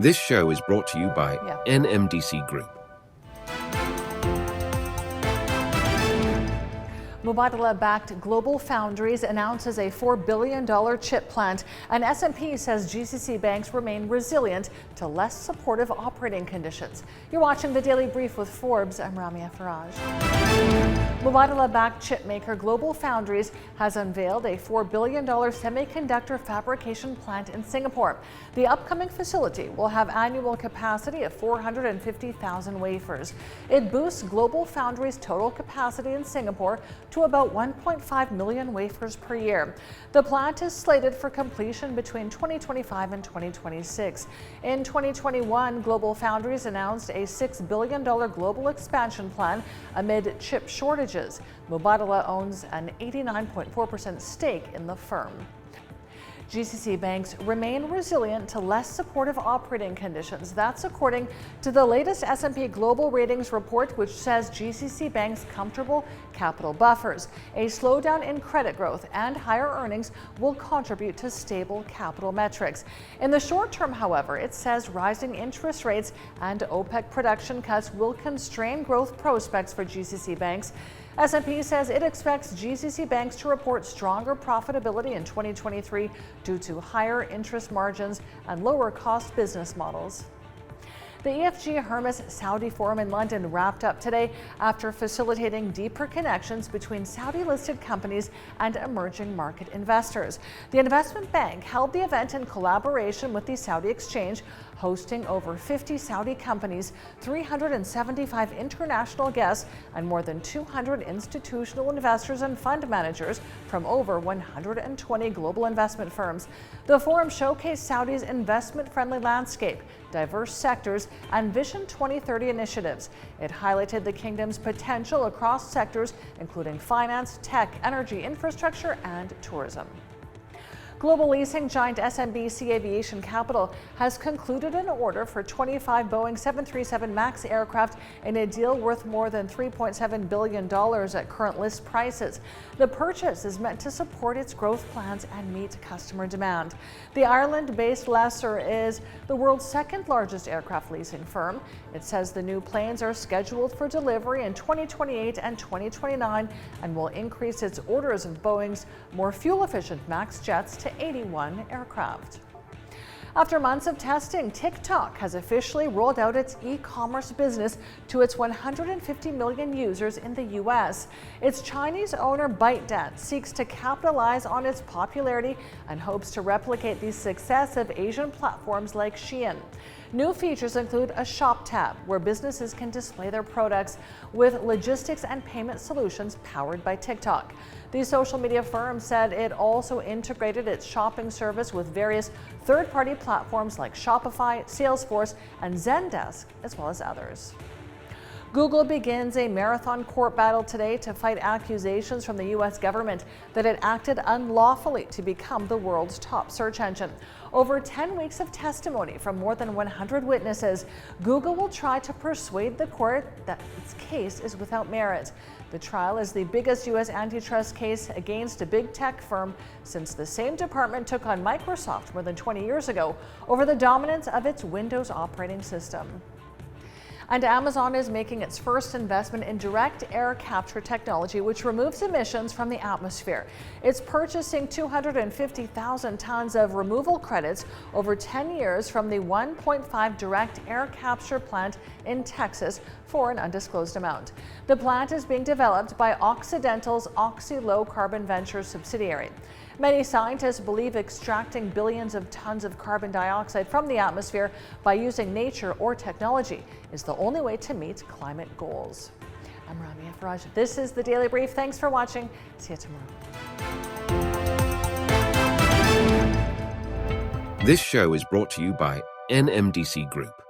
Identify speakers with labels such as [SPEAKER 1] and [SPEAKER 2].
[SPEAKER 1] This show is brought to you by NMDC Group.
[SPEAKER 2] Mubadala-backed GlobalFoundries announces a $4 billion chip plant, and S&P says GCC banks remain resilient to less supportive operating conditions. You're watching the Daily Brief with Forbes. I'm Ramia Faraj. Mubadala-backed chipmaker GlobalFoundries has unveiled a $4 billion semiconductor fabrication plant in Singapore. The upcoming facility will have annual capacity of 450,000 wafers. It boosts GlobalFoundries' total capacity in Singapore to about 1.5 million wafers per year. The plant is slated for completion between 2025 and 2026. In 2021, GlobalFoundries announced a $6 billion global expansion plan amid chip shortages. Mubadala owns an 89.4% stake in the firm. GCC banks remain resilient to less supportive operating conditions. That's according to the latest S&P Global Ratings report, which says GCC banks' comfortable capital buffers, a slowdown in credit growth, and higher earnings will contribute to stable capital metrics. In the short term, however, it says rising interest rates and OPEC production cuts will constrain growth prospects for GCC banks. S&P says it expects GCC banks to report stronger profitability in 2023 due to higher interest margins and lower cost business models. The EFG Hermes Saudi Forum in London wrapped up today after facilitating deeper connections between Saudi-listed companies and emerging market investors. The investment bank held the event in collaboration with the Saudi Exchange, hosting over 50 Saudi companies, 375 international guests, and more than 200 institutional investors and fund managers from over 120 global investment firms. The forum showcased Saudi's investment-friendly landscape, diverse sectors, and Vision 2030 initiatives. It highlighted the kingdom's potential across sectors, including finance, tech, energy, infrastructure, and tourism. Global leasing giant SMBC Aviation Capital has concluded an order for 25 Boeing 737 MAX aircraft in a deal worth more than $3.7 billion at current list prices. The purchase is meant to support its growth plans and meet customer demand. The Ireland-based lessor is the world's second largest aircraft leasing firm. It says the new planes are scheduled for delivery in 2028 and 2029 and will increase its orders of Boeing's more fuel-efficient MAX jets to 81 aircraft. After months of testing, TikTok has officially rolled out its e-commerce business to its 150 million users in the U.S. Its Chinese owner ByteDance seeks to capitalize on its popularity and hopes to replicate the success of Asian platforms like Shein. New features include a shop tab where businesses can display their products with logistics and payment solutions powered by TikTok. The social media firm said it also integrated its shopping service with various third-party platforms like Shopify, Salesforce, and Zendesk, as well as others. Google begins a marathon court battle today to fight accusations from the U.S. government that it acted unlawfully to become the world's top search engine. Over 10 weeks of testimony from more than 100 witnesses, Google will try to persuade the court that its case is without merit. The trial is the biggest U.S. antitrust case against a big tech firm since the same department took on Microsoft more than 20 years ago over the dominance of its Windows operating system. And Amazon is making its first investment in direct air capture technology, which removes emissions from the atmosphere. It's purchasing 250,000 tons of removal credits over 10 years from the 1.5 direct air capture plant in Texas for an undisclosed amount. The plant is being developed by Occidental's Oxy Low Carbon Ventures subsidiary. Many scientists believe extracting billions of tons of carbon dioxide from the atmosphere by using nature or technology is the only way to meet climate goals. I'm Ramia Faraj. This is the Daily Brief. Thanks for watching. See you tomorrow.
[SPEAKER 1] This show is brought to you by NMDC Group.